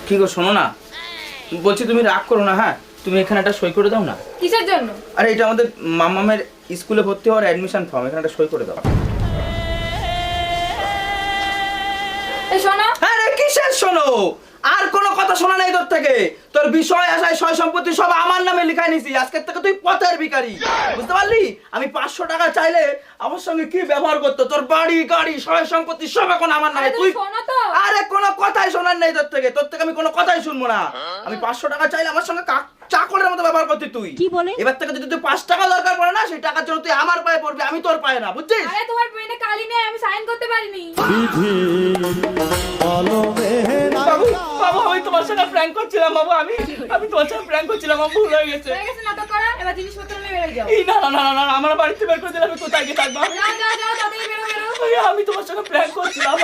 কি গো শোনো না, বলছি তুমি রাগ করো না। হ্যাঁ, তুমি এখানে একটা সই করে দাও না। কিসের জন্য? আরে এটা আমাদের মামামের স্কুলে ভর্তি হওয়ার অ্যাডমিশন ফর্ম, এখানে একটা সই করে দাও। এই শোনো। আরে কিসের শোনো? আর কোনো কথা শোনা নেই তোর থেকে। তোর বিষয় আশায় সয় সম্পত্তি সব আমার নামে লিখাই নিছি। আজকের থেকে তুই পথের ভিখারি, বুঝতে পারলি? আমি 500 টাকা চাইলে আমার সঙ্গে কি ব্যবহার করতো? তোর বাড়ি গাড়ি সয় সম্পত্তি সব এখন আমার নামে। তুই শোনো তো। আরে কোনো কথাই শোনার নেই তোর থেকে। তোর থেকে আমি কোনো কথাই শুনবো না। আমি 500 টাকা চাইলে আমার সঙ্গে চাকরের মতো ব্যবহার করতি তুই। কি বলে? এবার থেকে যদি তুই 5 টাকা দরকার পড়ে না, সেই টাকার জন্য তুই আমার পায়ে পড়বি, আমি তোর পায়ে না, বুঝছিস? আরে তোমার পেনে কালি নেই, আমি সাইন করতে পারিনি। বাবু বাবু, আমি তোমার সাথে প্র্যাঙ্ক করছিলাম বাবু। আমি তোমার সাথে প্র্যাঙ্ক করছিলাম, আমার ভুল হয়ে গেছে। হয়ে গেছে নাটক করা, এবার জিনিসপত্র নিয়ে বেরিয়ে যাও। এই না না না না না, আমার বাড়িতে বের করে দিলে আমি কোথায় গিয়ে থাকবো? যাও যাও যাও, তাড়াতাড়ি বেরো বেরো। আমি তোমার সাথে প্র্যাঙ্ক করছিলাম।